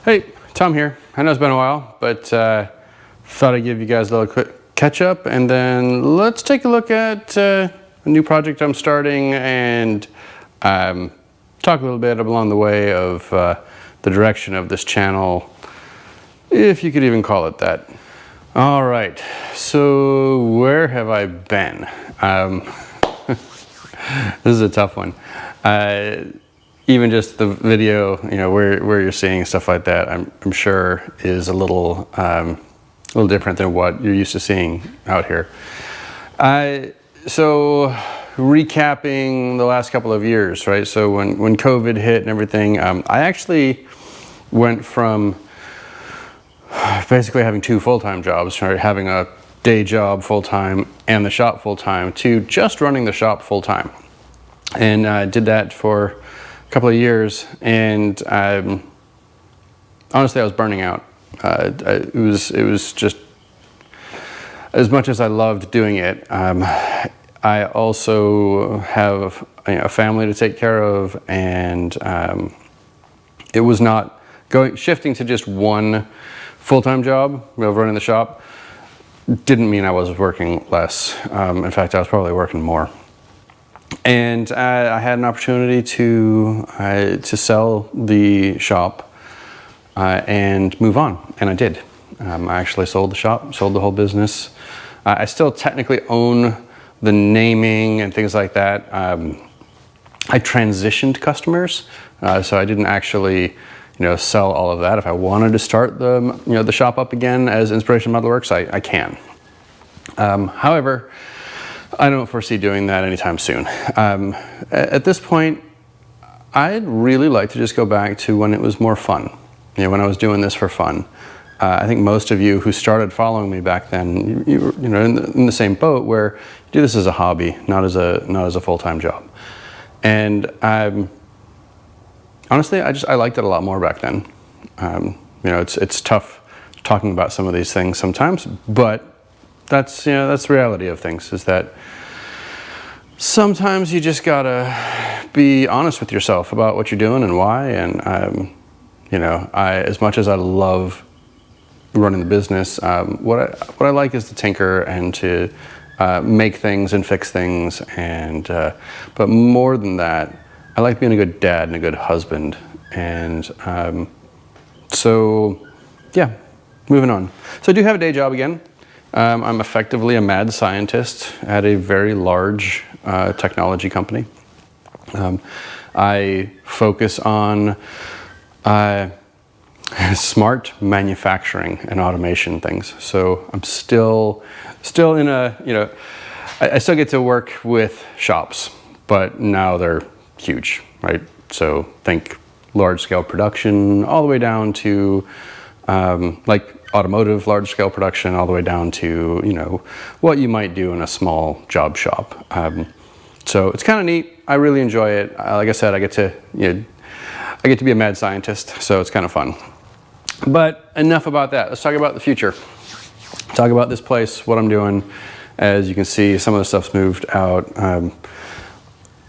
Hey, Tom here. I know it's been a while, but thought I'd give you guys a little quick catch up, and then let's take a look at a new project I'm starting and talk a little bit along the way of the direction of this channel, if you could even call it that. All right, so where have I been? This is a tough one. Even just the video, where you're seeing stuff like that, I'm sure is a little different than what you're used to seeing out here. So recapping the last couple of years, right? So when COVID hit and everything, I actually went from basically having two full-time jobs, right? Having a day job full-time and the shop full-time, to just running the shop full-time. And I did that for a couple of years, and honestly I was burning out. It was just, as much as I loved doing it, I also have a family to take care of, and it was not shifting to just one full-time job, running the shop, didn't mean I was working less. In fact, I was probably working more. And I had an opportunity to sell the shop and move on, and I did. I actually sold the shop, sold the whole business. I still technically own the naming and things like that. I transitioned customers, so I didn't actually sell all of that. If I wanted to start the shop up again as Inspiration Metalworks, I can. However, I don't foresee doing that anytime soon. At this point, I'd really like to just go back to when it was more fun. When I was doing this for fun. I think most of you who started following me back then, you were in the same boat, where you do this as a hobby, not as a full-time job. And honestly, I liked it a lot more back then. It's tough talking about some of these things sometimes, but that's the reality of things, is that sometimes you just gotta be honest with yourself about what you're doing and why. And as much as I love running the business, what I like is to tinker and to make things and fix things, and but more than that, I like being a good dad and a good husband. And so yeah, moving on. So I do have a day job again. I'm effectively a mad scientist at a very large technology company. I focus on smart manufacturing and automation things. So I'm still in I still get to work with shops, but now they're huge, right? So think large scale production, all the way down to like automotive large scale production, all the way down to what you might do in a small job shop. So it's kind of neat. I really enjoy it. Like I said, I get to be a mad scientist, so it's kind of fun. But enough about that. Let's talk about the future. Talk about this place, what I'm doing. As you can see, some of the stuff's moved out.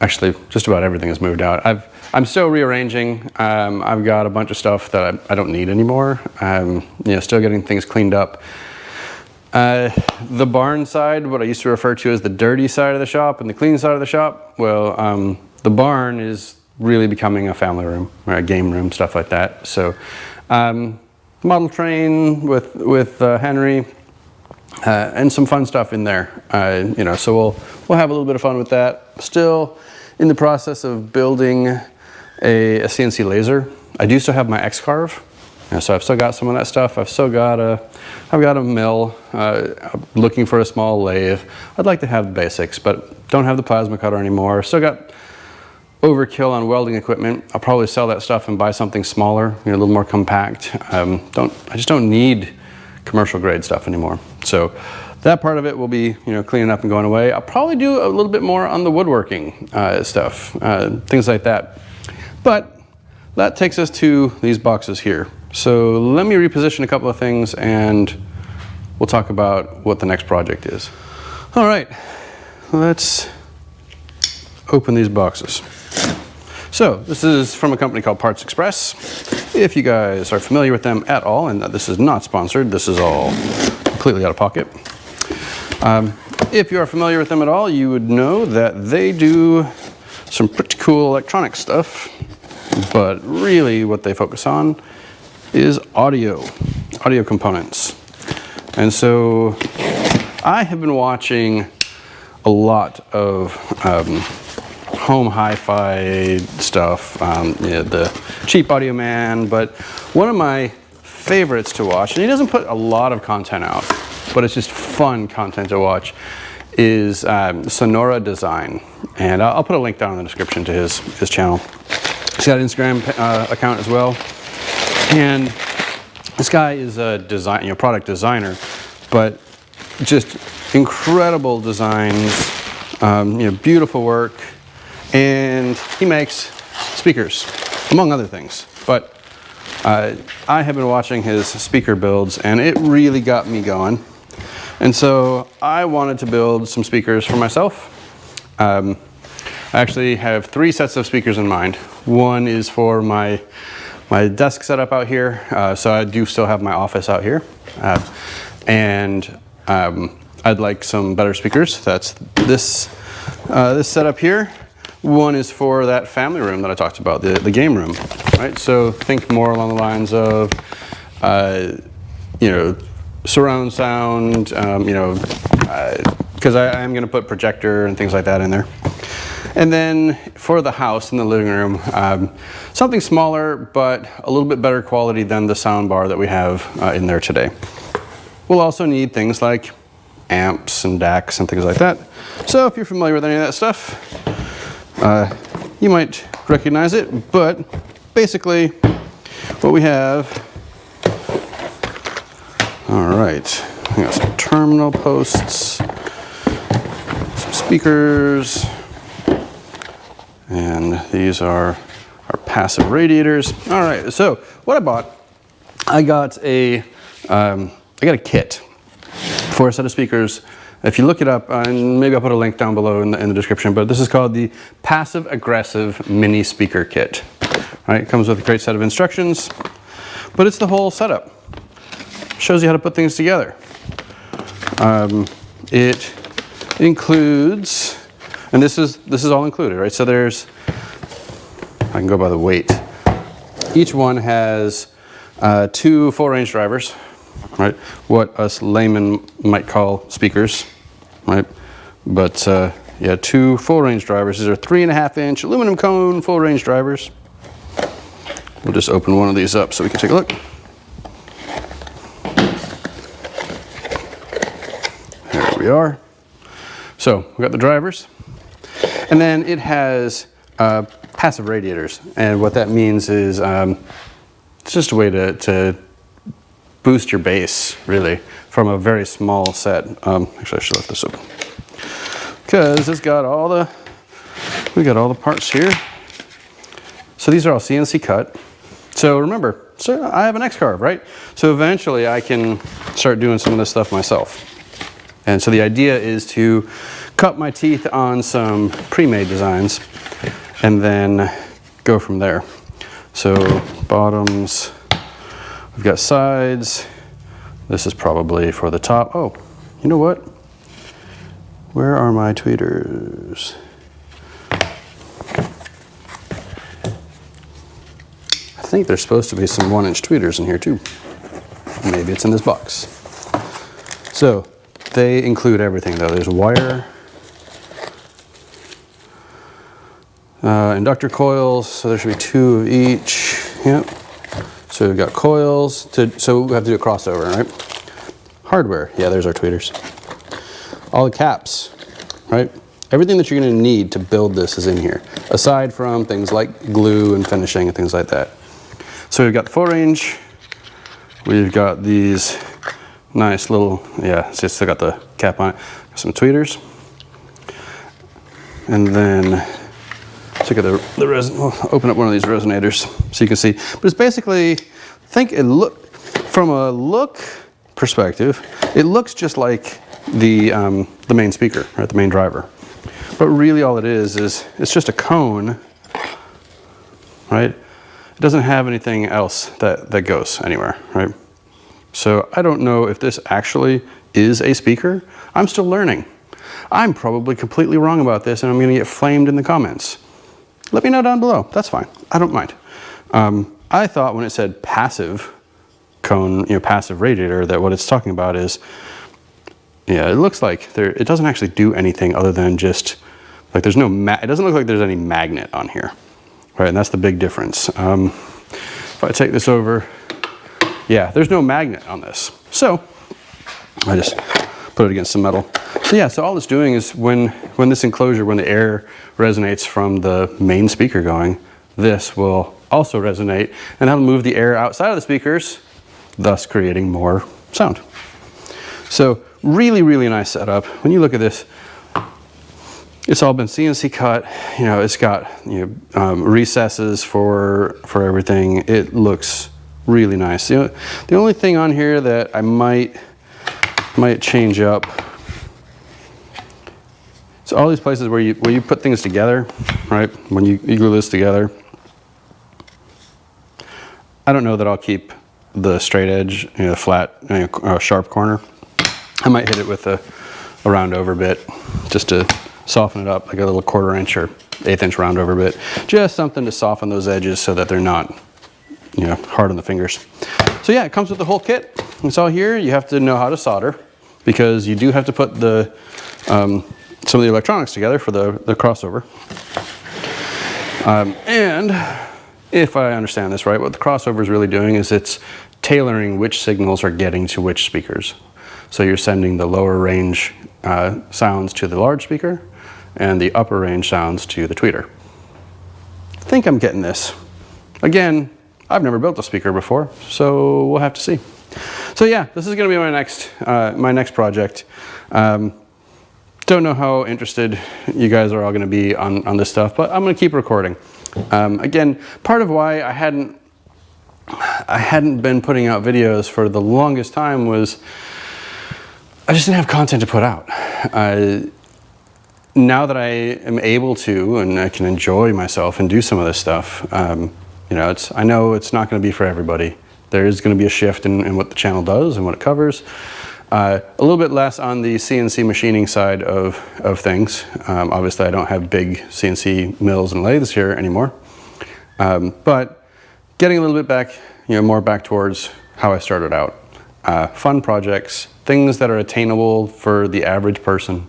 Actually, just about everything has moved out. I'm still rearranging. I've got a bunch of stuff that I don't need anymore. Still getting things cleaned up. The barn side, what I used to refer to as the dirty side of the shop and the clean side of the shop, well, the barn is really becoming a family room, or a game room, stuff like that. So, model train with Henry, and some fun stuff in there. So we'll have a little bit of fun with that. Still in the process of building a CNC laser. I do still have my X-Carve, so I've still got some of that stuff. I've got a mill. I'm looking for a small lathe. I'd like to have the basics, but don't have the plasma cutter anymore. Still got overkill on welding equipment. I'll probably sell that stuff and buy something smaller, a little more compact. I just don't need commercial grade stuff anymore. So that part of it will be cleaning up and going away. I'll probably do a little bit more on the woodworking stuff, things like that. But that takes us to these boxes here. So let me reposition a couple of things, and we'll talk about what the next project is. All right, let's open these boxes. So this is from a company called Parts Express. If you guys are familiar with them at all, and this is not sponsored, this is all completely out of pocket. If you are familiar with them at all, you would know that they do some pretty cool electronic stuff, but really what they focus on is audio components. And so I have been watching a lot of home hi-fi stuff, the Cheap Audio Man, but one of my favorites to watch, and he doesn't put a lot of content out, but it's just fun content to watch, is Sonora Design. And I'll put a link down in the description to his channel. He's got an Instagram account as well. And this guy is a product designer, but just incredible designs, beautiful work. And he makes speakers, among other things. But I have been watching his speaker builds, and it really got me going. And so I wanted to build some speakers for myself. I actually have 3 sets of speakers in mind. One is for my desk setup out here, so I do still have my office out here. And I'd like some better speakers. That's this setup here. One is for that family room that I talked about, the game room, right? So think more along the lines of, surround sound, because I am going to put projector and things like that in there. And then for the house in the living room, something smaller, but a little bit better quality than the sound bar that we have in there today. We'll also need things like amps and DACs and things like that. So if you're familiar with any of that stuff, you might recognize it, but basically what we have, all right, we got some terminal posts, some speakers, and these are our passive radiators. All right, so what I bought, I got a kit for a set of speakers. If you look it up, and maybe I'll put a link down below in the description, but this is called the Passive Aggressive Mini Speaker Kit. Right, it comes with a great set of instructions, but it's the whole setup. Shows you how to put things together. It includes, and this is all included, right? So there's, I can go by the weight. Each one has 2 full-range drivers, right? What us laymen might call speakers, right? But 2 full-range drivers. These are 3.5-inch aluminum cone full-range drivers. We'll just open one of these up so we can take a look. There we are. So we got the drivers, and then it has passive radiators, and what that means is it's just a way to boost your bass, really, from a very small set. Actually, I should let this open because it's got we got all the parts here. So these are all CNC cut. So remember, I have an X-Carve, right? So eventually I can start doing some of this stuff myself. And so the idea is to cut my teeth on some pre-made designs and then go from there. So bottoms, we've got sides. This is probably for the top. Oh, you know what? Where are my tweeters? I think there's supposed to be some 1-inch tweeters in here too. Maybe it's in this box. So they include everything though. There's wire, inductor coils, so there should be 2 of each. Yep. So we've got coils, so we have to do a crossover, right? Hardware, yeah, there's our tweeters. All the caps, right? Everything that you're gonna need to build this is in here, aside from things like glue and finishing and things like that. So we've got the 4-range, we've got these nice little, see, it's still got the cap on it, some tweeters. And then, let's look at the resin, we'll open up one of these resonators so you can see. But it's basically, from a look perspective, it looks just like the main speaker, right, the main driver. But really all it is it's just a cone right? It doesn't have anything else that goes anywhere, right? So I don't know if this actually is a speaker. I'm still learning. I'm probably completely wrong about this, and I'm going to get flamed in the comments. Let me know down below. That's fine. I don't mind. I thought when it said passive cone, passive radiator, that what it's talking about is, yeah, it looks like it doesn't actually do anything other than just, like, there's no, it doesn't look like there's any magnet on here, right? And that's the big difference. If I take this over, yeah, there's no magnet on this. So I just put it against the metal. So yeah, so all it's doing is when this enclosure, when the air resonates from the main speaker going, this will also resonate, and that'll move the air outside of the speakers, thus creating more sound. So really, really nice setup. When you look at this, it's all been CNC cut. It's got recesses for everything. It looks really nice. The only thing on here that I might change up. So all these places where you put things together, right? When you glue this together, I don't know that I'll keep the straight edge, the flat, sharp corner. I might hit it with a round over bit just to soften it up, like a little 1/4 inch or 1/8 inch round over bit. Just something to soften those edges so that they're not, hard on the fingers. So yeah, it comes with the whole kit. It's all here. You have to know how to solder, because you do have to put the some of the electronics together for the crossover. And if I understand this right, what the crossover is really doing is it's tailoring which signals are getting to which speakers. So you're sending the lower range sounds to the large speaker and the upper range sounds to the tweeter. I think I'm getting this. Again, I've never built a speaker before, so we'll have to see. So yeah, this is going to be my next project. Don't know how interested you guys are all going to be on this stuff, but I'm going to keep recording. Again, part of why I hadn't been putting out videos for the longest time was I just didn't have content to put out. Now that I am able to, and I can enjoy myself and do some of this stuff, I know it's not going to be for everybody. There is going to be a shift in what the channel does and what it covers. A little bit less on the CNC machining side of things. Obviously, I don't have big CNC mills and lathes here anymore. But getting a little bit back, more back towards how I started out. Fun projects, things that are attainable for the average person.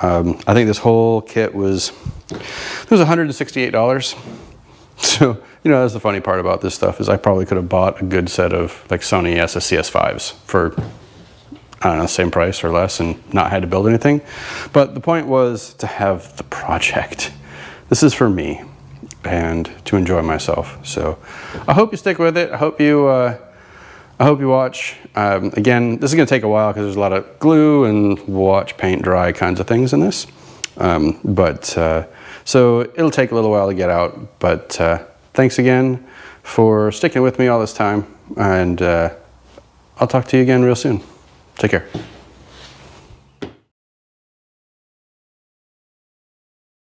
I think this whole kit was $168. So, that's the funny part about this stuff, is I probably could have bought a good set of like Sony SSCS5s for, I don't know, same price or less, and not had to build anything. But the point was to have the project. This is for me and to enjoy myself. So I hope you stick with it. I hope you watch. Again, this is going to take a while because there's a lot of glue and watch paint dry kinds of things in this. So it'll take a little while to get out. But thanks again for sticking with me all this time. And I'll talk to you again real soon. Take care.